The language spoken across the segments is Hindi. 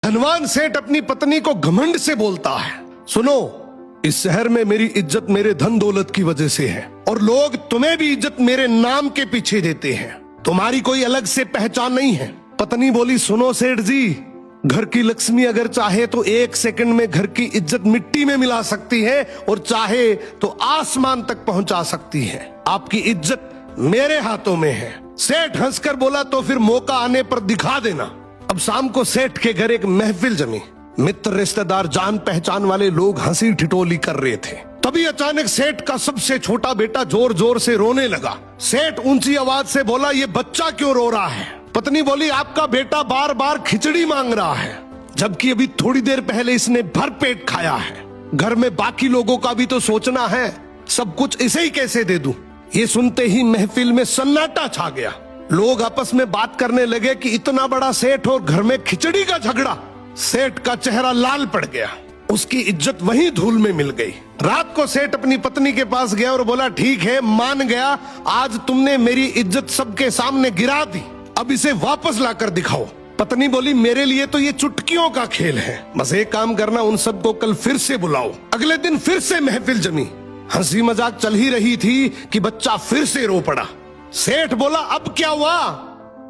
धनवान सेठ अपनी पत्नी को घमंड से बोलता है, सुनो, इस शहर में मेरी इज्जत मेरे धन दौलत की वजह से है और लोग तुम्हें भी इज्जत मेरे नाम के पीछे देते हैं, तुम्हारी कोई अलग से पहचान नहीं है। पत्नी बोली, सुनो सेठ जी, घर की लक्ष्मी अगर चाहे तो 1 सेकंड में घर की इज्जत मिट्टी में मिला सकती है और चाहे तो आसमान तक पहुंचा सकती है। आपकी इज्जत मेरे हाथों में है। सेठ हंसकर बोला, तो फिर मौका आने पर दिखा देना। अब शाम को सेठ के घर एक महफिल जमी। मित्र, रिश्तेदार, जान पहचान वाले लोग हंसी ठिठोली कर रहे थे। तभी अचानक सेठ का सबसे छोटा बेटा जोर जोर से रोने लगा। सेठ ऊंची आवाज से बोला, ये बच्चा क्यों रो रहा है? पत्नी बोली, आपका बेटा बार बार खिचड़ी मांग रहा है, जबकि अभी थोड़ी देर पहले इसने भर पेट खाया है। घर में बाकी लोगों का भी तो सोचना है, सब कुछ इसे ही कैसे दे दूं? ये सुनते ही महफिल में सन्नाटा छा गया। लोग आपस में बात करने लगे कि इतना बड़ा सेठ और घर में खिचड़ी का झगड़ा। सेठ का चेहरा लाल पड़ गया, उसकी इज्जत वहीं धूल में मिल गई। रात को सेठ अपनी पत्नी के पास गया और बोला, ठीक है, मान गया, आज तुमने मेरी इज्जत सबके सामने गिरा दी, अब इसे वापस लाकर दिखाओ। पत्नी बोली, मेरे लिए तो ये चुटकियों का खेल है, बस एक काम करना, उन सबको कल फिर से बुलाओ। अगले दिन फिर से महफिल जमी। हंसी मजाक चल ही रही थी कि बच्चा फिर से रो पड़ा। सेठ बोला, अब क्या हुआ?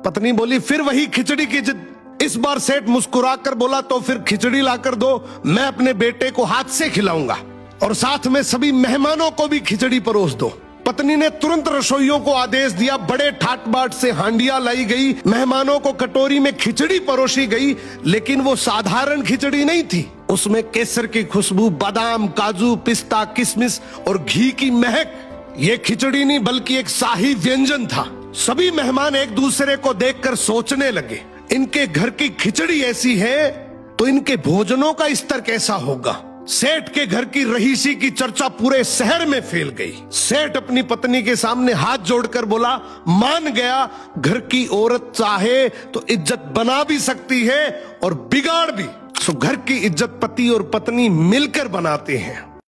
पत्नी बोली, फिर वही खिचड़ी की जिद। इस बार सेठ मुस्कुराकर बोला, तो फिर खिचड़ी लाकर दो, मैं अपने बेटे को हाथ से खिलाऊंगा और साथ में सभी मेहमानों को भी खिचड़ी परोस दो। पत्नी ने तुरंत रसोइयों को आदेश दिया, बड़े ठाट बाट से हांडियां लाई गई, मेहमानों को कटोरी में खिचड़ी परोसी गई। लेकिन वो साधारण खिचड़ी नहीं थी, उसमें केसर की खुशबू, बादाम, काजू, पिस्ता, किशमिश और घी की महक। ये खिचड़ी नहीं बल्कि एक शाही व्यंजन था। सभी मेहमान एक दूसरे को देखकर सोचने लगे, इनके घर की खिचड़ी ऐसी है तो इनके भोजनों का स्तर कैसा होगा। सेठ के घर की रहीसी की चर्चा पूरे शहर में फैल गई। सेठ अपनी पत्नी के सामने हाथ जोड़कर बोला, मान गया, घर की औरत चाहे तो इज्जत बना भी सकती है और बिगाड़ भी। सो घर की इज्जत पति और पत्नी मिलकर बनाते हैं।